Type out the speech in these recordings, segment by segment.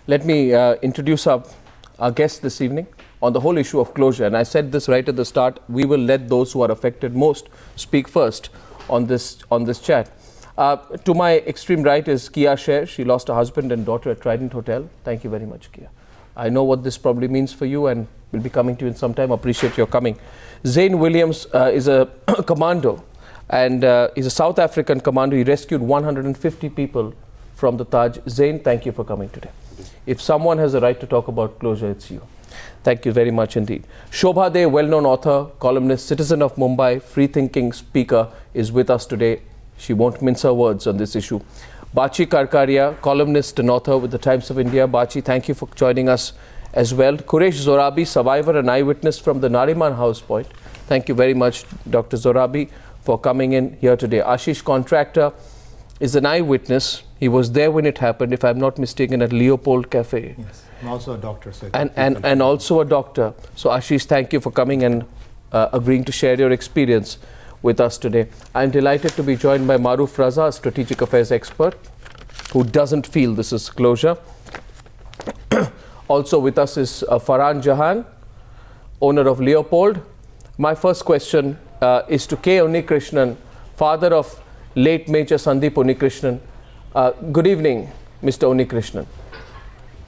Let me introduce our guest this evening on the whole issue of closure. And I said this right at the start, we will let those who are affected most speak first on this chat. To my extreme right is Kia Sher. She lost her husband and daughter at Trident Hotel. Thank you very much, Kia. I know what this probably means for you and will be coming to you in some time. Appreciate your coming. Zane Williams is a commando and he's a South African commando. He rescued 150 people from the Taj. Zane, thank you for coming today. If someone has a right to talk about closure, it's you. Thank you very much indeed. Shobha De, well-known author, columnist, citizen of Mumbai, free-thinking speaker, is with us today. She won't mince her words on this issue. Bachi Karkaria, columnist and author with the Times of India. Bachi, thank you for joining us as well. Quresh Zorabi, survivor and eyewitness from the Nariman House Point. Thank you very much, Dr. Zorabi, for coming in here today. Ashish Contractor is an eyewitness. He was there when it happened, if I'm not mistaken, at Leopold Cafe. Yes, I'm also a doctor. So and also a doctor. So Ashish, thank you for coming and agreeing to share your experience with us today. I'm delighted to be joined by Maruf Raza, a strategic affairs expert who doesn't feel this is closure. Also with us is Farhan Jahan, owner of Leopold. My first question is to K. Unnikrishnan, father of late Major Sandeep Unnikrishnan. Good evening, Mr. Unnikrishnan.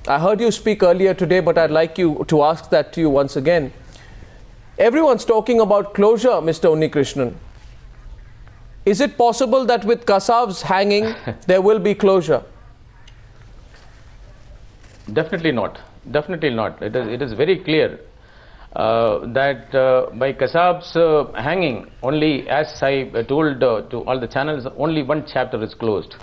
I heard you speak earlier today, but I'd like you to ask that to you once again. Everyone's talking about closure, Mr. Unnikrishnan. Is it possible that with Kasav's hanging, there will be closure? Definitely not. Definitely not. It is very clear that by Kasab's hanging, only as I told to all the channels, only one chapter is closed.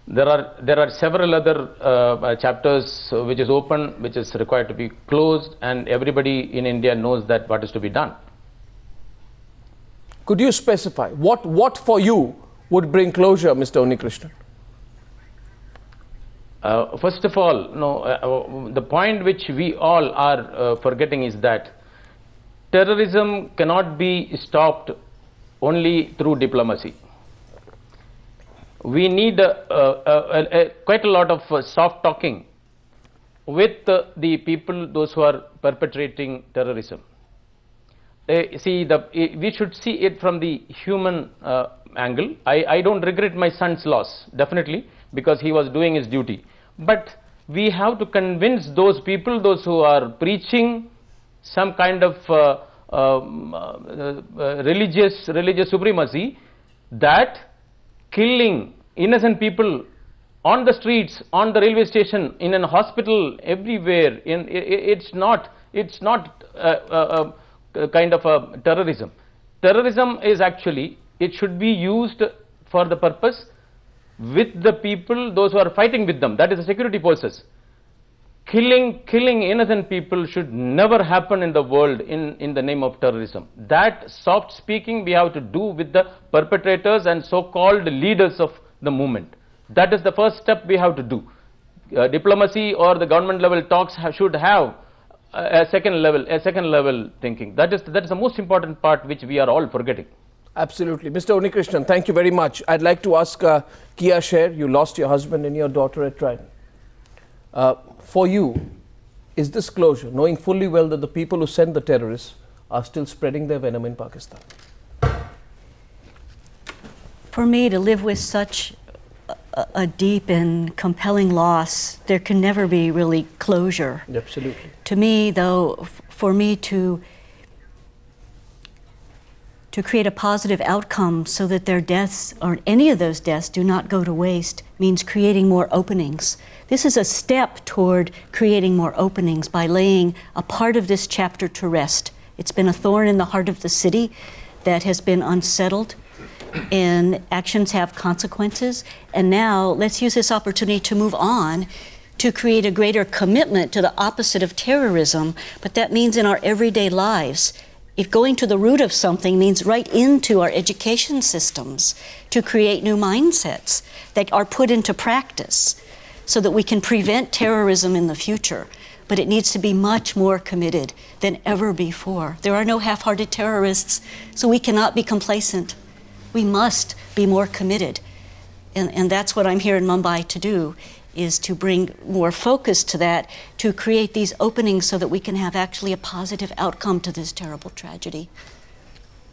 There are several other chapters which is open, which is required to be closed, and everybody in India knows that what is to be done. Could you specify what for you would bring closure, Mr. Unnikrishnan? First of all, the point which we all are forgetting is that terrorism cannot be stopped only through diplomacy. We need quite a lot of soft talking with the people, those who are perpetrating terrorism. We should see it from the human angle. I don't regret my son's loss, definitely, because he was doing his duty. But we have to convince those people, those who are preaching some kind of religious supremacy, that killing innocent people on the streets, on the railway station, in a hospital, everywhere, it's not a kind of a terrorism. Terrorism is actually, it should be used for the purpose with the people, those who are fighting with them, that is the security forces. Killing innocent people should never happen in the world in the name of terrorism. That soft speaking we have to do with the perpetrators and so-called leaders of the movement. That is the first step we have to do. Diplomacy or the government level talks should have a second level thinking. That is the most important part which we are all forgetting. Absolutely. Mr. Unnikrishnan, thank you very much. I'd like to ask Kia Sher, you lost your husband and your daughter at Trident. For you, is this closure, knowing fully well that the people who send the terrorists are still spreading their venom in Pakistan? For me to live with such a deep and compelling loss, there can never be really closure. Absolutely. To me, though, for me to create a positive outcome so that their deaths, or any of those deaths, do not go to waste, means creating more openings. This is a step toward creating more openings by laying a part of this chapter to rest. It's been a thorn in the heart of the city that has been unsettled, and actions have consequences. And now let's use this opportunity to move on to create a greater commitment to the opposite of terrorism, but that means in our everyday lives. If going to the root of something means right into our education systems to create new mindsets that are put into practice so that we can prevent terrorism in the future. But it needs to be much more committed than ever before. There are no half-hearted terrorists, so we cannot be complacent. We must be more committed. And that's what I'm here in Mumbai to do. is to bring more focus to that, to create these openings so that we can have actually a positive outcome to this terrible tragedy.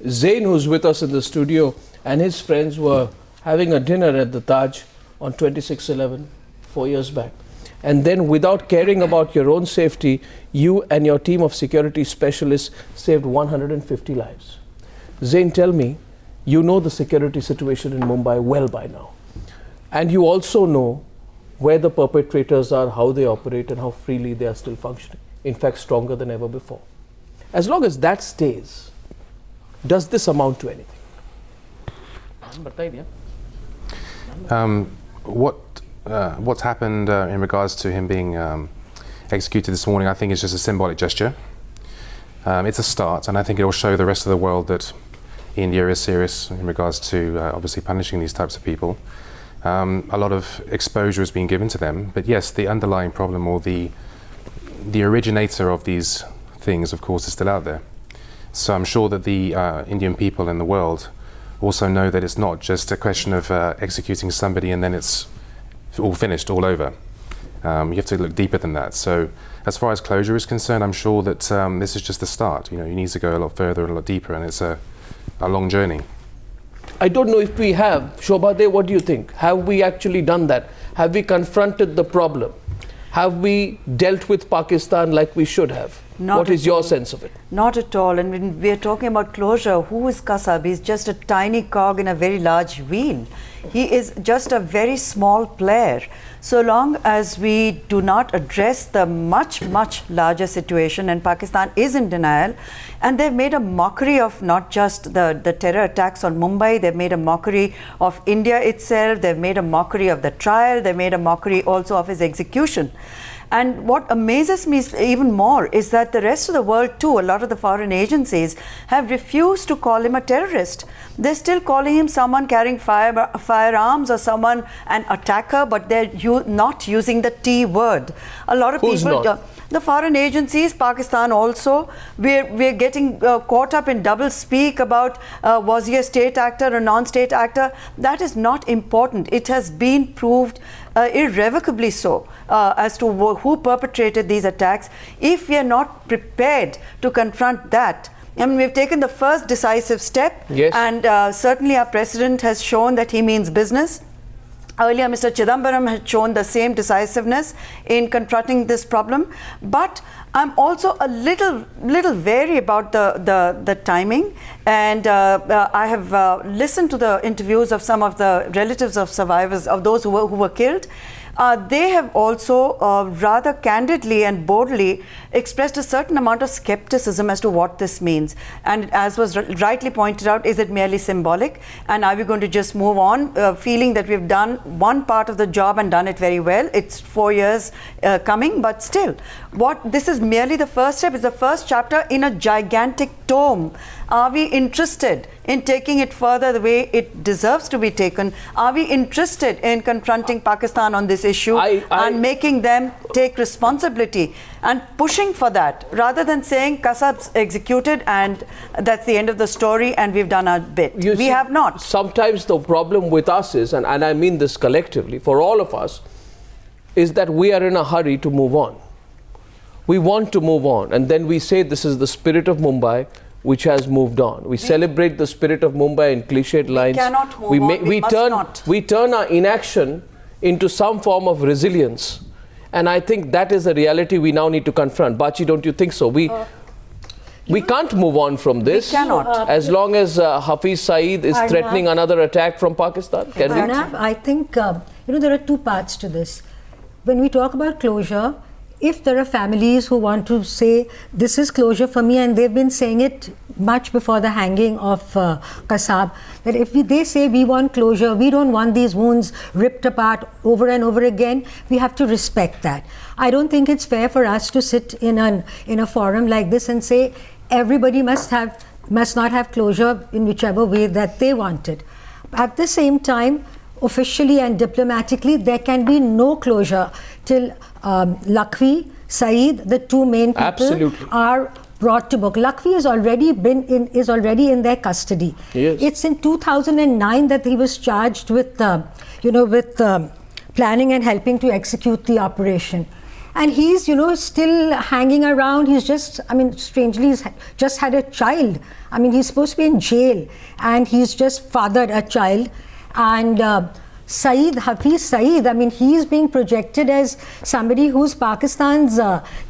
Zain, who's with us in the studio, and his friends were having a dinner at the Taj on 26/11, 4 years back. And then, without caring about your own safety, you and your team of security specialists saved 150 lives. Zain, tell me, you know the security situation in Mumbai well by now. And you also know where the perpetrators are, how they operate, and how freely they are still functioning. In fact, stronger than ever before. As long as that stays, does this amount to anything? What's happened in regards to him being executed this morning, I think is just a symbolic gesture. It's a start, and I think it will show the rest of the world that India is serious in regards to obviously punishing these types of people. A lot of exposure is being given to them, but yes, the underlying problem, or the originator of these things, of course, is still out there. So I'm sure that the Indian people in the world also know that it's not just a question of executing somebody and then it's all finished, all over. You have to look deeper than that. So as far as closure is concerned, I'm sure that this is just the start. You know, you need to go a lot further and a lot deeper, and it's a long journey. I don't know if we have. Shobhade, what do you think? Have we actually done that? Have we confronted the problem? Have we dealt with Pakistan like we should have? What is your sense of it? Not at all. And when we are talking about closure, who is Kasav? He's just a tiny cog in a very large wheel. He is just a very small player. So long as we do not address the much, much larger situation, and Pakistan is in denial, and they've made a mockery of not just the terror attacks on Mumbai, they've made a mockery of India itself, they've made a mockery of the trial, they've made a mockery also of his execution. And what amazes me even more is that the rest of the world too, a lot of the foreign agencies, have refused to call him a terrorist. They're still calling him someone carrying firearms, or someone, an attacker, but they're not using the T word. A lot of people... The foreign agencies, Pakistan also, we're getting caught up in double speak about was he a state actor or non-state actor. That is not important. It has been proved irrevocably so as to who perpetrated these attacks. If we are not prepared to confront that, I mean, we've taken the first decisive step, yes, and certainly our president has shown that he means business. Earlier, Mr. Chidambaram had shown the same decisiveness in confronting this problem, but I'm also a little wary about the timing, and I have listened to the interviews of some of the relatives of survivors, of those who were killed. They have also rather candidly and boldly expressed a certain amount of skepticism as to what this means. And as was rightly pointed out, is it merely symbolic? And are we going to just move on, feeling that we've done one part of the job and done it very well? It's 4 years coming, but still, this is merely the first step. It's the first chapter in a gigantic tome. Are we interested in taking it further the way it deserves to be taken? Are we interested in confronting Pakistan on this issue and making them take responsibility and pushing for that, rather than saying Kasab's executed and that's the end of the story and we've done our bit? We have not. Sometimes the problem with us is, and I mean this collectively, for all of us, is that we are in a hurry to move on. We want to move on, and then we say this is the spirit of Mumbai, which has moved on. We celebrate the spirit of Mumbai in cliched lines. We cannot move on. We turn our inaction into some form of resilience. And I think that is a reality we now need to confront. Bachi, don't you think so? We can't move on from this. We cannot. As long as Hafiz Saeed is threatening another attack from Pakistan. Can we? I think, there are two parts to this. When we talk about closure, if there are families who want to say, this is closure for me, and they've been saying it much before the hanging of Kasav, that if they say we want closure, we don't want these wounds ripped apart over and over again, we have to respect that. I don't think it's fair for us to sit in a forum like this and say everybody must not have closure in whichever way that they want it. At the same time, officially and diplomatically, there can be no closure till Lakhvi, Saeed, the two main people, are brought to book. Lakhvi is already in their custody. Yes. It's in 2009 that he was charged with planning and helping to execute the operation. And he's, still hanging around. He's just, strangely, he's just had a child. He's supposed to be in jail, and he's just fathered a child. And Hafiz Saeed, he's being projected as somebody who's Pakistan's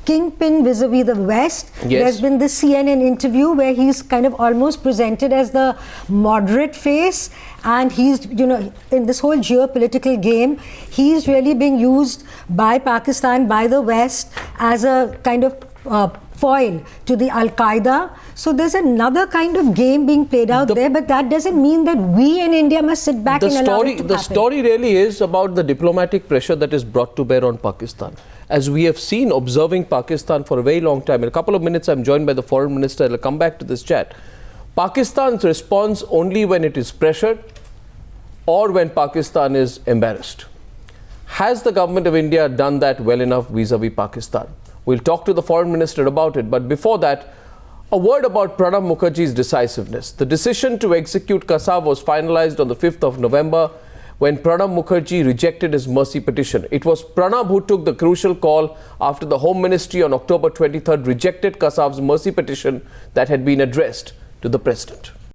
kingpin vis-a-vis the West. Yes. There's been this CNN interview where he's kind of almost presented as the moderate face, and he's, in this whole geopolitical game, he's really being used by Pakistan, by the West, as a kind of foil to the Al-Qaeda. So there's another kind of game being played out there, but that doesn't mean that we in India must sit back and allow it to The happen. story really is about the diplomatic pressure that is brought to bear on Pakistan. As we have seen observing Pakistan for a very long time, in a couple of minutes I'm joined by the foreign minister. I'll come back to this chat. Pakistan responds only when it is pressured or when Pakistan is embarrassed. Has the government of India done that well enough vis-a-vis Pakistan? We'll talk to the foreign minister about it, but before that, a word about Pranab Mukherjee's decisiveness. The decision to execute Kasav was finalized on the 5th of November when Pranab Mukherjee rejected his mercy petition. It was Pranab who took the crucial call after the Home Ministry on October 23rd rejected Kasav's mercy petition that had been addressed to the President.